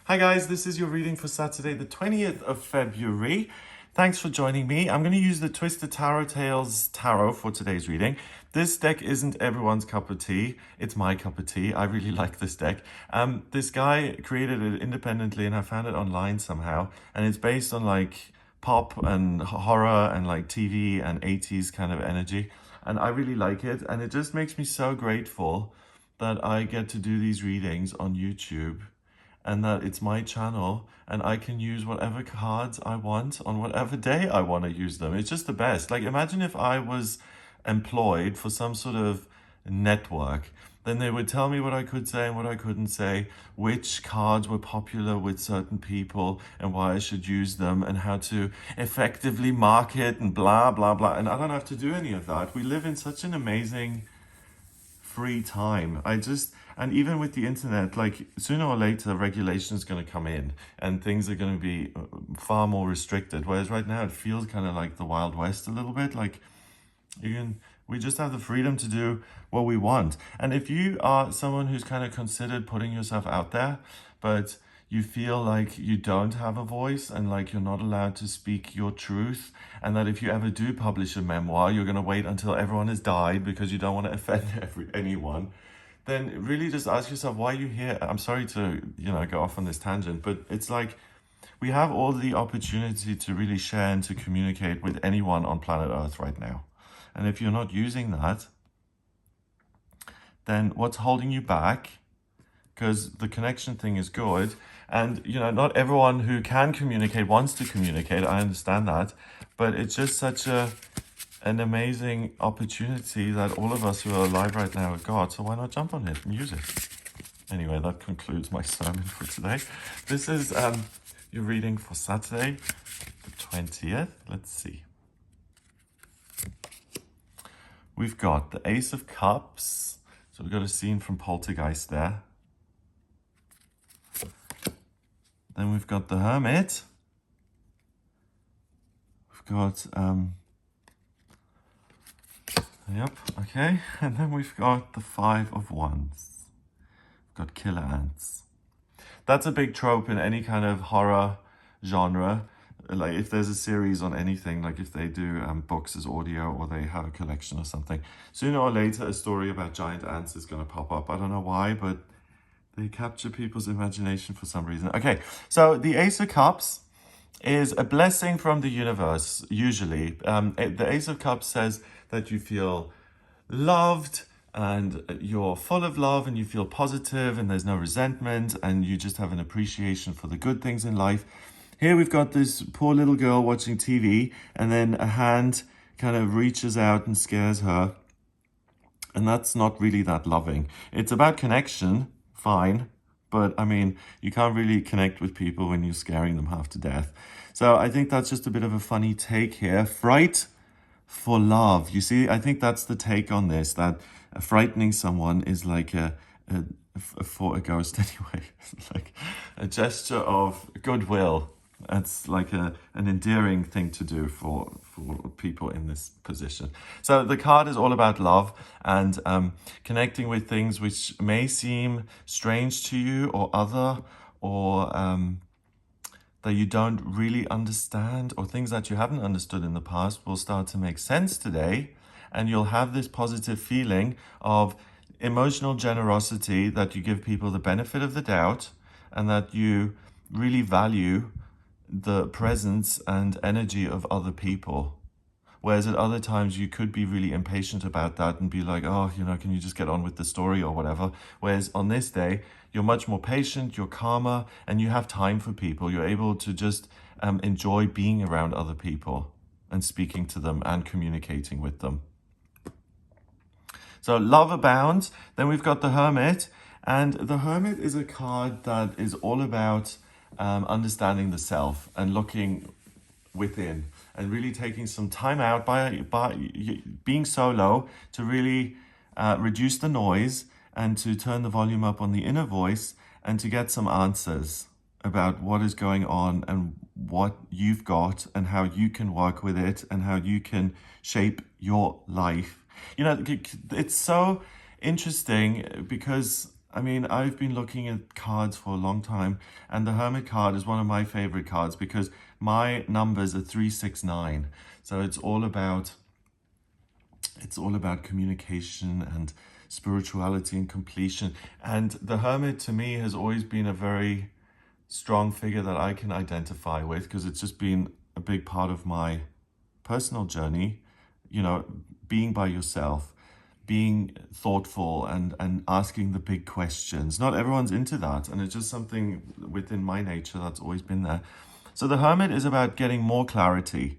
Hi guys, this is your reading for Saturday, the 20th of February. Thanks for joining me. I'm going to use the Twisted Tarot Tales Tarot for today's reading. This deck isn't everyone's cup of tea. It's my cup of tea. I really like this deck. This guy created it independently and I found it online somehow. And it's based on like pop and horror and like TV and 80s kind of energy. And I really like it. And it just makes me so grateful that I get to do these readings on YouTube and that it's my channel and I can use whatever cards I want on whatever day I want to use them. It's just the best. Like, imagine if I was employed for some sort of network. Then they would tell me what I could say and what I couldn't say, which cards were popular with certain people and why I should use them and how to effectively market and blah, blah, blah. And I don't have to do any of that. We live in such an amazing free time. And even with the internet, like sooner or later regulation is going to come in and things are going to be far more restricted, whereas right now it feels kind of like the Wild West a little bit. Like we just have the freedom to do what we want. And if you are someone who's kind of considered putting yourself out there, but you feel like you don't have a voice and like you're not allowed to speak your truth, and that if you ever do publish a memoir, you're going to wait until everyone has died because you don't want to offend anyone, then really just ask yourself why you're here. I'm sorry to, go off on this tangent, but it's like we have all the opportunity to really share and to communicate with anyone on planet Earth right now. And if you're not using that, then what's holding you back? Because the connection thing is good. And, not everyone who can communicate wants to communicate. I understand that. But it's just such an amazing opportunity that all of us who are alive right now have got. So why not jump on it and use it? Anyway, that concludes my sermon for today. This is your reading for Saturday, the 20th. Let's see. We've got the Ace of Cups. So we've got a scene from Poltergeist there. Then we've got the Hermit. We've got, okay. And then we've got the Five of Wands. We've got killer ants. That's a big trope in any kind of horror genre. Like if there's a series on anything, like if they do books as audio or they have a collection or something, sooner or later a story about giant ants is going to pop up. I don't know why, but they capture people's imagination for some reason. Okay, so the Ace of Cups is a blessing from the universe, usually. The Ace of Cups says that you feel loved and you're full of love and you feel positive and there's no resentment and you just have an appreciation for the good things in life. Here we've got this poor little girl watching TV and then a hand kind of reaches out and scares her. And that's not really that loving. It's about connection. Fine, but I mean, you can't really connect with people when you're scaring them half to death. So I think that's just a bit of a funny take here. Fright for love. You see, I think that's the take on this, that frightening someone is like for a ghost anyway, like a gesture of goodwill. That's like an endearing thing to do for people in this position. So the card is all about love and connecting with things which may seem strange to you or other, or that you don't really understand, or things that you haven't understood in the past will start to make sense today. And you'll have this positive feeling of emotional generosity, that you give people the benefit of the doubt and that you really value the presence and energy of other people. Whereas at other times you could be really impatient about that and be like, oh, can you just get on with the story or whatever. Whereas on this day, you're much more patient, you're calmer, and you have time for people. You're able to just enjoy being around other people and speaking to them and communicating with them. So love abounds. Then we've got the Hermit. And the Hermit is a card that is all about understanding the self and looking within and really taking some time out by being solo to really reduce the noise and to turn the volume up on the inner voice and to get some answers about what is going on and what you've got and how you can work with it and how you can shape your life. It's so interesting because I mean, I've been looking at cards for a long time, and the Hermit card is one of my favorite cards because my numbers are 369. So it's all about communication and spirituality and completion. And the Hermit to me has always been a very strong figure that I can identify with because it's just been a big part of my personal journey, you know, being by yourself, being thoughtful and asking the big questions. Not everyone's into that, and it's just something within my nature that's always been there. So the Hermit is about getting more clarity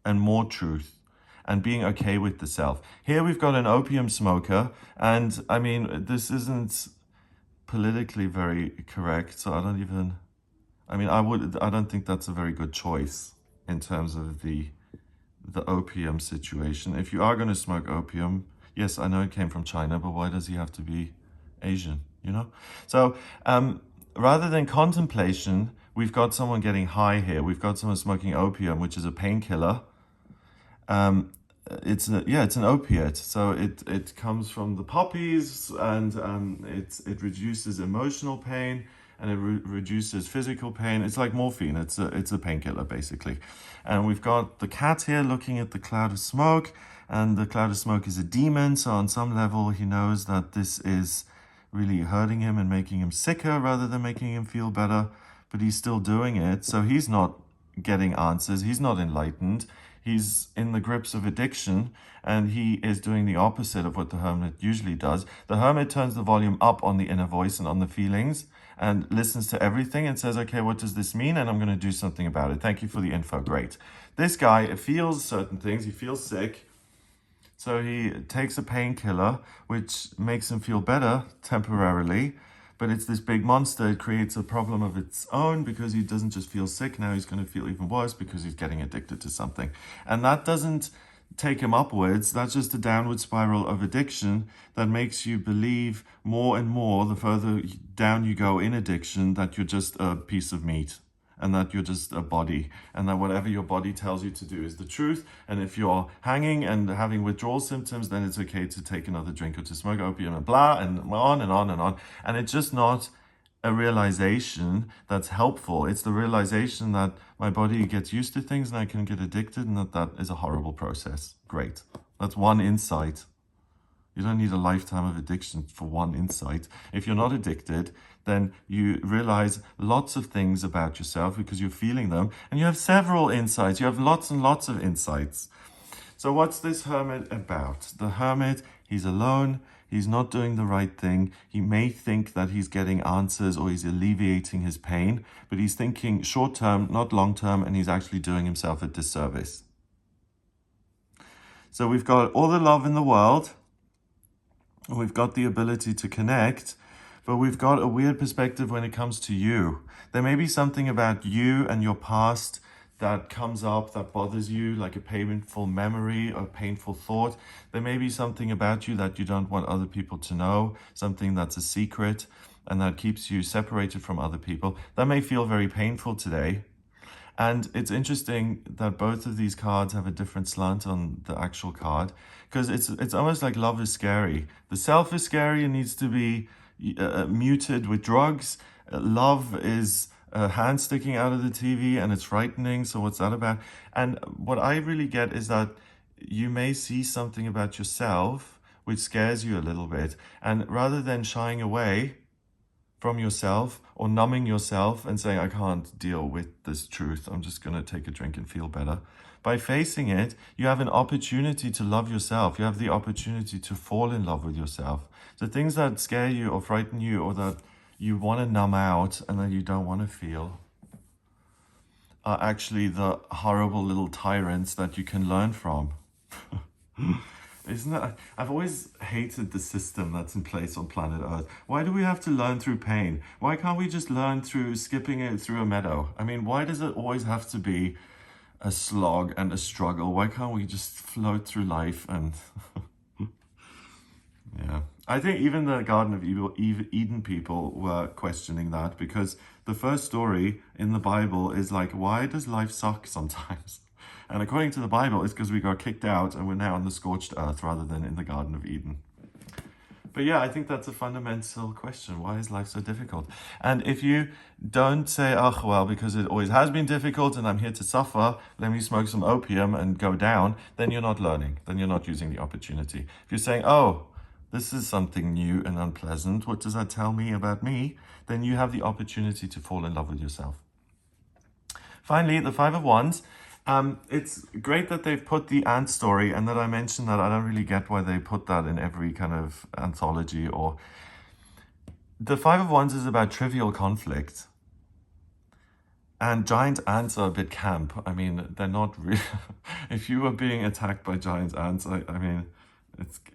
and more truth and being okay with the self. Here we've got an opium smoker, and I mean, this isn't politically very correct, so I don't think that's a very good choice in terms of the opium situation. If you are going to smoke opium, yes, I know it came from China, but why does he have to be Asian, you know? So rather than contemplation, we've got someone getting high here. We've got someone smoking opium, which is a painkiller. It's an opiate, so it comes from the poppies, and it reduces emotional pain, and it reduces physical pain. It's like morphine. It's a painkiller basically. And we've got the cat here looking at the cloud of smoke, and the cloud of smoke is a demon. So on some level, he knows that this is really hurting him and making him sicker rather than making him feel better. But he's still doing it. So he's not getting answers. He's not enlightened. He's in the grips of addiction, and he is doing the opposite of what the Hermit usually does. The Hermit turns the volume up on the inner voice and on the feelings and listens to everything and says, okay, what does this mean? And I'm going to do something about it. Thank you for the info. Great. This guy feels certain things. He feels sick. So he takes a painkiller, which makes him feel better temporarily. But it's this big monster. It creates a problem of its own because he doesn't just feel sick. Now he's going to feel even worse because he's getting addicted to something. And that doesn't take him upwards. That's just a downward spiral of addiction that makes you believe more and more, the further down you go in addiction, that you're just a piece of meat and that you're just a body, and that whatever your body tells you to do is the truth. And if you're hanging and having withdrawal symptoms, then it's okay to take another drink or to smoke opium and blah, and on and on and on. And it's just not a realization that's helpful. It's the realization that my body gets used to things and I can get addicted, and that is a horrible process. Great. That's one insight. You don't need a lifetime of addiction for one insight. If you're not addicted, then you realize lots of things about yourself because you're feeling them, and you have several insights. You have lots and lots of insights. So what's this Hermit about? The Hermit, he's alone. He's not doing the right thing. He may think that he's getting answers or he's alleviating his pain, but he's thinking short term, not long term, and he's actually doing himself a disservice. So we've got all the love in the world. We've got the ability to connect, but we've got a weird perspective when it comes to you. There may be something about you and your past that comes up that bothers you, like a painful memory or painful thought. There may be something about you that you don't want other people to know, something that's a secret and that keeps you separated from other people. That may feel very painful today. And it's interesting that both of these cards have a different slant on the actual card, because it's almost like love is scary. The self is scary and needs to be muted with drugs. Love is a hand sticking out of the TV and it's frightening. So what's that about? And what I really get is that you may see something about yourself which scares you a little bit. And rather than shying away from yourself or numbing yourself and saying, I can't deal with this truth, I'm just going to take a drink and feel better. By facing it, you have an opportunity to love yourself. You have the opportunity to fall in love with yourself. The things that scare you or frighten you or that you want to numb out and that you don't want to feel are actually the horrible little tyrants that you can learn from. Isn't that? I've always hated the system that's in place on planet Earth. Why do we have to learn through pain? Why can't we just learn through skipping it through a meadow? I mean, why does it always have to be a slog and a struggle? Why can't we just float through life and... Yeah. I think even the Garden of Eden people were questioning that, because the first story in the Bible is like, why does life suck sometimes? And according to the Bible, it's because we got kicked out and we're now on the scorched earth rather than in the Garden of Eden. But yeah, I think that's a fundamental question. Why is life so difficult? And if you don't say, oh, well, because it always has been difficult and I'm here to suffer, let me smoke some opium and go down, then you're not learning. Then you're not using the opportunity. If you're saying, oh, this is something new and unpleasant, what does that tell me about me? Then you have the opportunity to fall in love with yourself. Finally, the Five of Wands. It's great that they've put the ant story, and that I mentioned that I don't really get why they put that in every kind of anthology. Or the Five of Wands is about trivial conflict, and giant ants are a bit camp. I mean, they're not really. If you were being attacked by giant ants, I mean,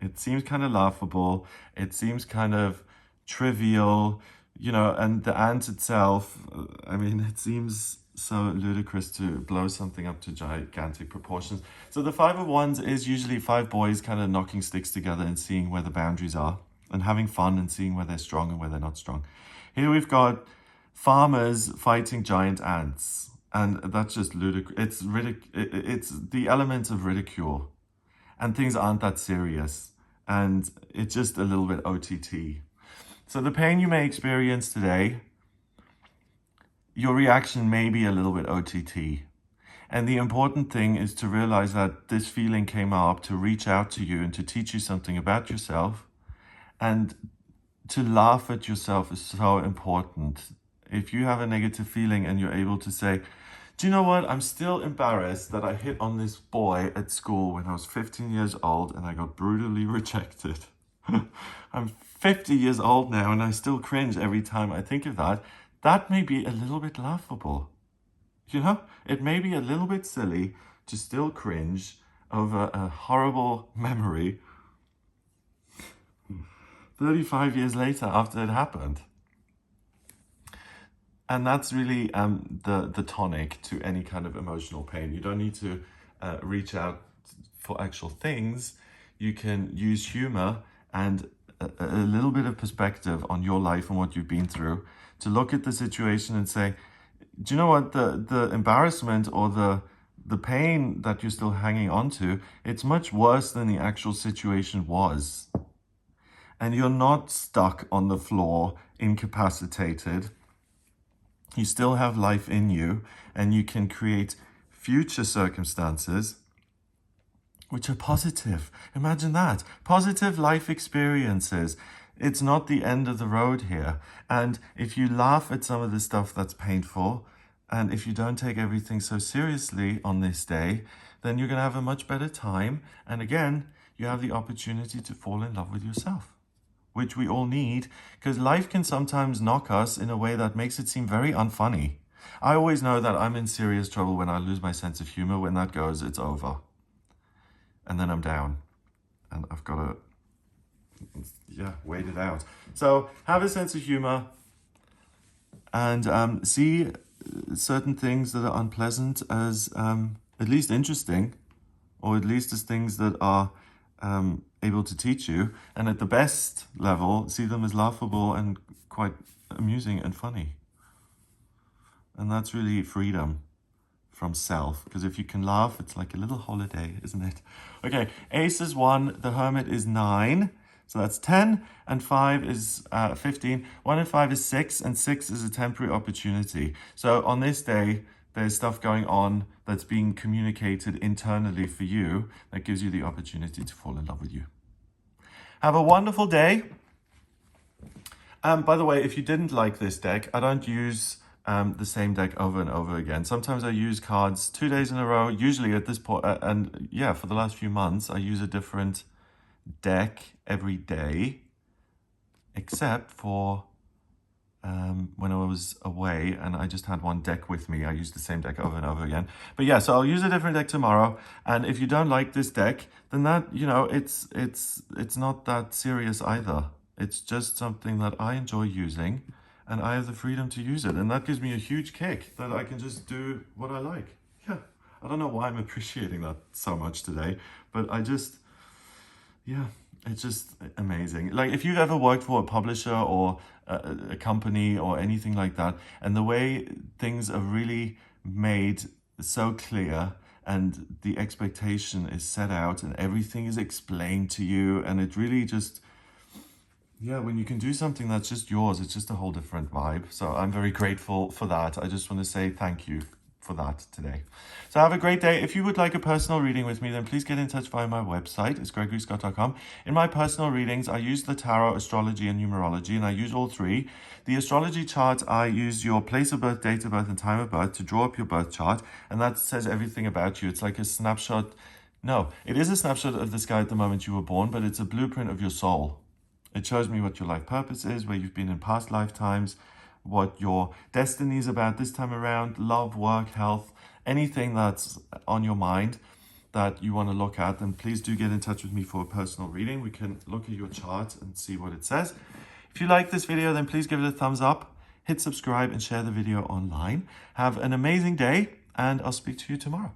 it seems kind of laughable. It seems kind of trivial, you know. And the ant itself, I mean, it seems so ludicrous to blow something up to gigantic proportions. So the Five of Wands is usually five boys kind of knocking sticks together and seeing where the boundaries are and having fun and seeing where they're strong and where they're not strong. Here we've got farmers fighting giant ants, and that's just ludicrous. It's the element of ridicule, and things aren't that serious, and it's just a little bit OTT. So the pain you may experience today, your reaction may be a little bit OTT. And the important thing is to realize that this feeling came up to reach out to you and to teach you something about yourself. And to laugh at yourself is so important. If you have a negative feeling and you're able to say, do you know what? I'm still embarrassed that I hit on this boy at school when I was 15 years old and I got brutally rejected. I'm 50 years old now and I still cringe every time I think of that. That may be a little bit laughable. You know, it may be a little bit silly to still cringe over a horrible memory 35 years later after it happened. And that's really the tonic to any kind of emotional pain. You don't need to reach out for actual things. You can use humor and a little bit of perspective on your life and what you've been through to look at the situation and say, do you know what, the embarrassment or the pain that you're still hanging on to, it's much worse than the actual situation was. And you're not stuck on the floor, incapacitated. You still have life in you, and you can create future circumstances which are positive. Imagine that. Positive life experiences. It's not the end of the road here. And if you laugh at some of the stuff that's painful, and if you don't take everything so seriously on this day, then you're going to have a much better time. And again, you have the opportunity to fall in love with yourself, which we all need, because life can sometimes knock us in a way that makes it seem very unfunny. I always know that I'm in serious trouble when I lose my sense of humor. When that goes, it's over. And then I'm down. And I've got to, wait it out. So have a sense of humor and see certain things that are unpleasant as at least interesting, or at least as things that are able to teach you. And at the best level, see them as laughable and quite amusing and funny. And that's really freedom from self, because if you can laugh, it's like a little holiday, isn't it? Okay, Ace is 1, the Hermit is 9, so that's 10, and 5 is 15. 1 and 5 is 6, and 6 is a temporary opportunity. So on this day, there's stuff going on that's being communicated internally for you that gives you the opportunity to fall in love with you. Have a wonderful day. By the way, if you didn't like this deck, I don't use the same deck over and over again. Sometimes I use cards 2 days in a row, usually at this point, and yeah, for the last few months, I use a different deck every day, except for when I was away and I just had one deck with me. I used the same deck over and over again. But yeah, so I'll use a different deck tomorrow. And if you don't like this deck, then that, you know, it's not that serious either. It's just something that I enjoy using, and I have the freedom to use it. And that gives me a huge kick that I can just do what I like. Yeah, I don't know why I'm appreciating that so much today, but it's just amazing. Like if you've ever worked for a publisher or a company or anything like that, and the way things are really made so clear and the expectation is set out and everything is explained to you, and it really just, Yeah, when you can do something that's just yours, it's just a whole different vibe. So I'm very grateful for that. I just want to say thank you for that today. So have a great day. If you would like a personal reading with me, then please get in touch via my website. It's gregoryscott.com. In my personal readings, I use the tarot, astrology, and numerology, and I use all three. The astrology chart, I use your place of birth, date of birth, and time of birth to draw up your birth chart, and that says everything about you. It's like a snapshot. No, it is a snapshot of the sky at the moment you were born, but it's a blueprint of your soul. It shows me what your life purpose is, where you've been in past lifetimes, what your destiny is about this time around, love, work, health, anything that's on your mind that you want to look at, then please do get in touch with me for a personal reading. We can look at your chart and see what it says. If you like this video, then please give it a thumbs up, hit subscribe, and share the video online. Have an amazing day, and I'll speak to you tomorrow.